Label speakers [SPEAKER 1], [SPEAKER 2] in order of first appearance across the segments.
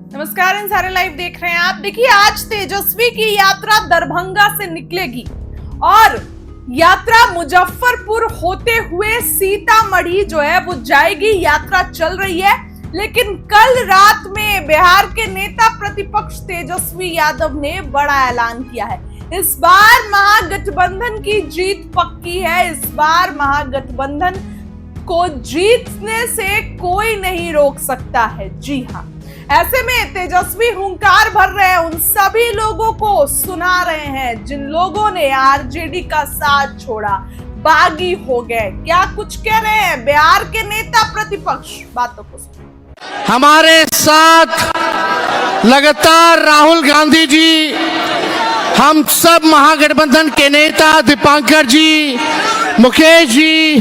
[SPEAKER 1] नमस्कार, इन सारे लाइव देख रहे हैं आप। देखिए, आज तेजस्वी की यात्रा दरभंगा से निकलेगी और यात्रा मुजफ्फरपुर होते हुए सीतामढ़ी जो है वो जाएगी। यात्रा चल रही है, लेकिन कल रात में बिहार के नेता प्रतिपक्ष तेजस्वी यादव ने बड़ा ऐलान किया है। इस बार महागठबंधन की जीत पक्की है। इस बार महागठबंधन को जीतने से कोई नहीं रोक सकता है। जी हाँ, ऐसे में तेजस्वी हुंकार भर रहे हैं, उन सभी लोगों को सुना रहे हैं जिन लोगों ने आरजेडी का साथ छोड़ा, बागी हो गए। क्या कुछ कह रहे हैं बिहार के नेता प्रतिपक्ष, बातों को सुनिए।
[SPEAKER 2] हमारे साथ लगातार राहुल गांधी जी, हम सब महागठबंधन के नेता दीपांकर जी, मुकेश जी,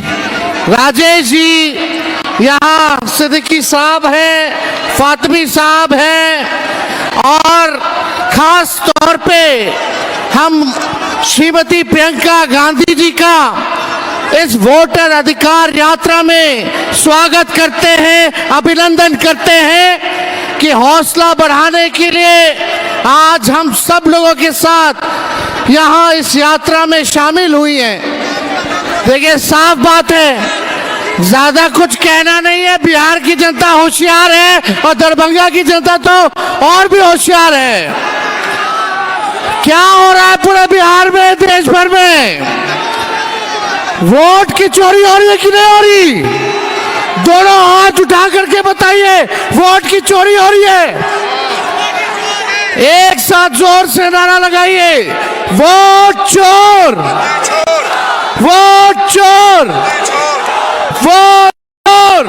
[SPEAKER 2] राजेश जी, यहाँ सिद्दीकी साहब है, फातिमी साहब है, और खास तौर पे हम श्रीमती प्रियंका गांधी जी का इस वोटर अधिकार यात्रा में स्वागत करते हैं, अभिनंदन करते हैं कि हौसला बढ़ाने के लिए आज हम सब लोगों के साथ यहाँ इस यात्रा में शामिल हुई हैं। देखिए, साफ बात है, ज्यादा कुछ कहना नहीं है। बिहार की जनता होशियार है और दरभंगा की जनता तो और भी होशियार है। क्या हो रहा है पूरे बिहार में, देश भर में? वोट की चोरी हो रही है कि नहीं हो रही? दोनों हाथ उठा करके बताइए, वोट की चोरी हो रही है? एक साथ जोर से नारा लगाइए, वोट चोर, वोट चोर, वोट चोर।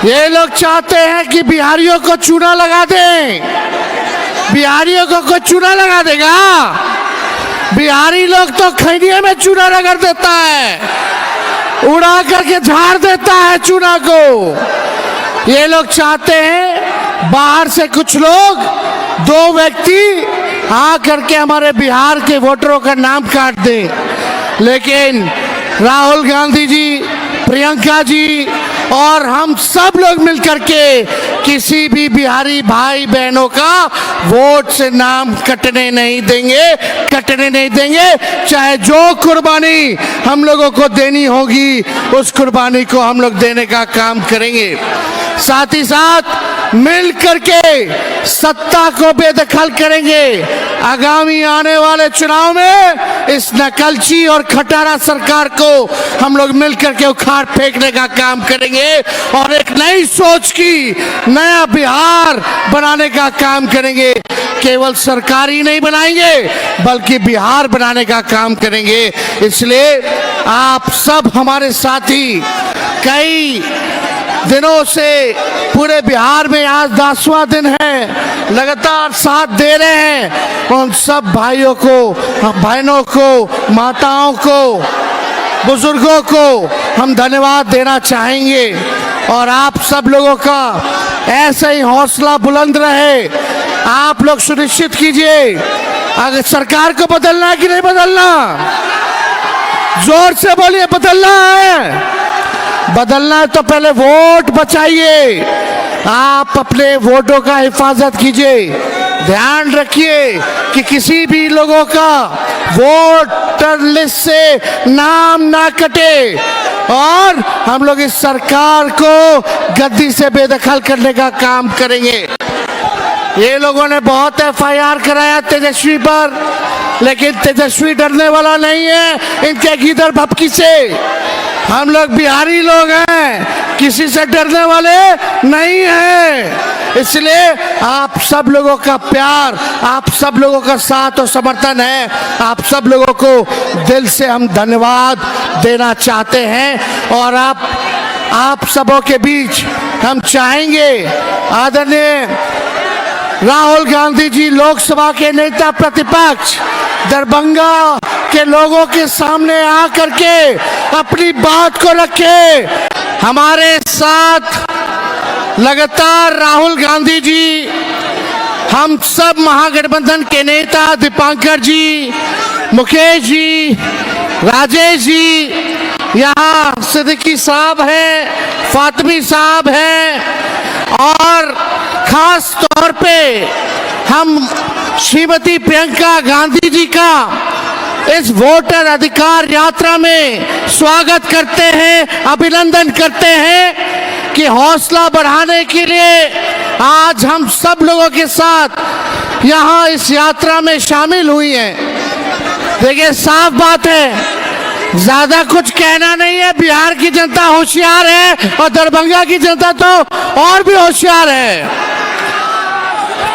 [SPEAKER 2] ये लोग चाहते हैं कि बिहारियों को चूना लगा दें। बिहारियों को कोई चूना लगा देगा? बिहारी लोग तो खैनिये में चूना रगड़ देता है, उड़ा करके झाड़ देता है चूना को। ये लोग चाहते हैं बाहर से कुछ लोग, दो व्यक्ति आ करके हमारे बिहार के वोटरों का नाम काट दें। लेकिन राहुल गांधी जी, प्रियंका जी और हम सब लोग मिलकर के किसी भी बिहारी भाई बहनों का वोट से नाम कटने नहीं देंगे, कटने नहीं देंगे। चाहे जो कुर्बानी हम लोगों को देनी होगी, उस कुर्बानी को हम लोग देने का काम करेंगे। साथ ही साथ मिल करके सत्ता को बेदखल करेंगे। आगामी आने वाले चुनाव में इस नकलची और खटारा सरकार को हम लोग मिलकर के उखाड़ फेंकने का काम करेंगे और एक नई सोच की, नया बिहार बनाने का काम करेंगे। केवल सरकार ही नहीं बनाएंगे, बल्कि बिहार बनाने का काम करेंगे। इसलिए आप सब हमारे साथी, कई दिनों से पूरे बिहार में आज 10वां दिन है, लगातार साथ दे रहे हैं। उन सब भाइयों को, बहनों को, माताओं को, बुजुर्गों को हम धन्यवाद देना चाहेंगे। और आप सब लोगों का ऐसे ही हौसला बुलंद रहे। आप लोग सुनिश्चित कीजिए, अगर सरकार को बदलना है कि नहीं बदलना? जोर से बोलिए, बदलना है। बदलना है तो पहले वोट बचाइए। आप अपने वोटों का हिफाजत कीजिए। ध्यान रखिए कि किसी भी लोगों का वोटर लिस्ट से नाम ना कटे और हम लोग इस सरकार को गद्दी से बेदखल करने का काम करेंगे। ये लोगों ने बहुत FIR कराया तेजस्वी पर, लेकिन तेजस्वी डरने वाला नहीं है इनके गीदड़ भपकी से। हम लोग बिहारी लोग हैं, किसी से डरने वाले नहीं हैं। इसलिए आप सब लोगों का प्यार, आप सब लोगों का साथ और समर्थन है। आप सब लोगों को दिल से हम धन्यवाद देना चाहते हैं। और आप सबों के बीच हम चाहेंगे, आदरणीय राहुल गांधी जी, लोकसभा के नेता प्रतिपक्ष, दरभंगा के लोगों के सामने आकर के अपनी बात को रखे। हमारे साथ लगातार राहुल गांधी जी, हम सब महागठबंधन के नेता दीपांकर जी, मुकेश जी, राजेश जी, यहाँ सिद्दीकी साहब है, फातिमी साहब है, और खास खास तौर पे हम श्रीमती प्रियंका गांधी जी का इस वोटर अधिकार यात्रा में स्वागत करते हैं, अभिनंदन करते हैं कि हौसला बढ़ाने के लिए आज हम सब लोगों के साथ यहाँ इस यात्रा में शामिल हुई हैं। देखिए, साफ बात है, ज्यादा कुछ कहना नहीं है। बिहार की जनता होशियार है और दरभंगा की जनता तो और भी होशियार है।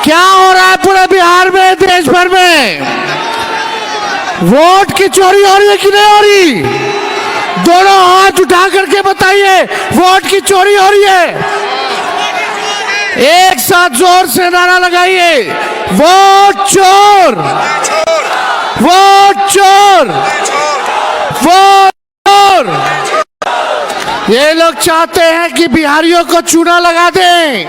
[SPEAKER 2] क्या हो रहा है पूरे बिहार में, देश भर में? वोट की चोरी हो रही है कि नहीं हो रही? दोनों हाथ उठा करके बताइए, वोट की चोरी हो रही है? एक साथ जोर से नारा लगाइए, वोट चोर, वोट चोर, वोट चोर। ये लोग चाहते हैं कि बिहारियों को चूना लगा दें।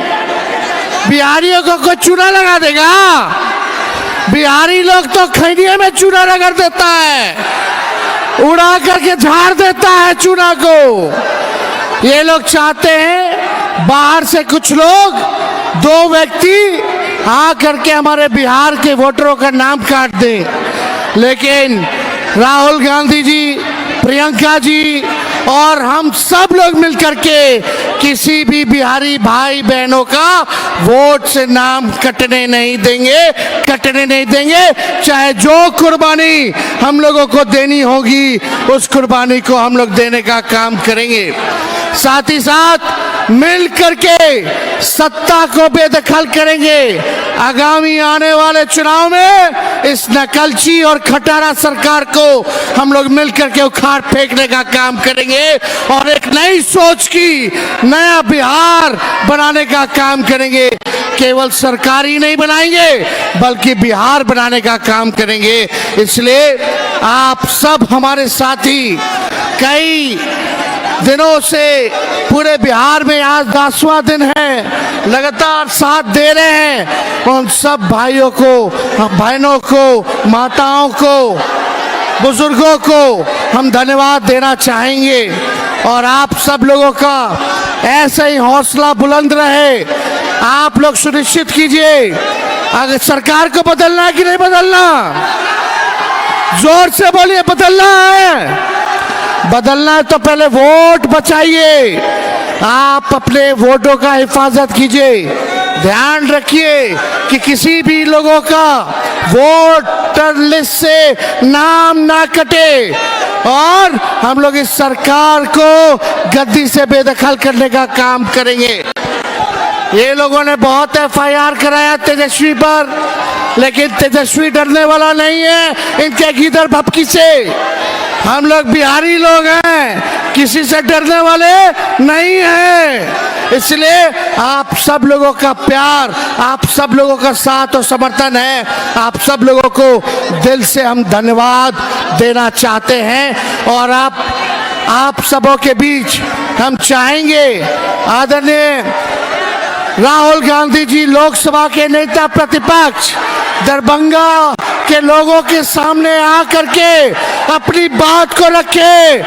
[SPEAKER 2] बिहारियों को कोई चूना लगा देगा? बिहारी लोग तो खैनिये में चूना रगड़ देता है, उड़ा करके झाड़ देता है चूना को। ये लोग चाहते हैं बाहर से कुछ लोग, दो व्यक्ति आ करके हमारे बिहार के वोटरों का नाम काट दें। लेकिन राहुल गांधी जी, प्रियंका जी और हम सब लोग मिलकर के किसी भी बिहारी भाई बहनों का वोट से नाम कटने नहीं देंगे, कटने नहीं देंगे। चाहे जो कुर्बानी हम लोगों को देनी होगी, उस कुर्बानी को हम लोग देने का काम करेंगे। साथ ही साथ मिल करके सत्ता को बेदखल करेंगे। आगामी आने वाले चुनाव में इस नकलची और खटारा सरकार को हम लोग मिलकर के उखाड़ फेंकने का काम करेंगे और एक नई सोच की, नया बिहार बनाने का काम करेंगे। केवल सरकार ही नहीं बनाएंगे, बल्कि बिहार बनाने का काम करेंगे। इसलिए आप सब हमारे साथी, कई दिनों से पूरे बिहार में आज 10वां दिन है, लगातार साथ दे रहे हैं। उन सब भाइयों को, बहनों को, माताओं को, बुजुर्गों को हम धन्यवाद देना चाहेंगे। और आप सब लोगों का ऐसे ही हौसला बुलंद रहे। आप लोग सुनिश्चित कीजिए, अगर सरकार को बदलना है कि नहीं बदलना? जोर से बोलिए, बदलना है। बदलना है तो पहले वोट बचाइए। आप अपने वोटों का हिफाजत कीजिए। ध्यान रखिए कि किसी भी लोगों का वोटर लिस्ट से नाम ना कटे और हम लोग इस सरकार को गद्दी से बेदखल करने का काम करेंगे। ये लोगों ने बहुत FIR कराया तेजस्वी पर, लेकिन तेजस्वी डरने वाला नहीं है इनके गीदड़ भपकी से। हम लोग बिहारी लोग हैं, किसी से डरने वाले नहीं हैं। इसलिए आप सब लोगों का प्यार, आप सब लोगों का साथ और समर्थन है। आप सब लोगों को दिल से हम धन्यवाद देना चाहते हैं। और आप सबों के बीच हम चाहेंगे, आदरणीय राहुल गांधी जी, लोकसभा के नेता प्रतिपक्ष, दरभंगा के लोगों के सामने आकर के अपनी बात को रखे।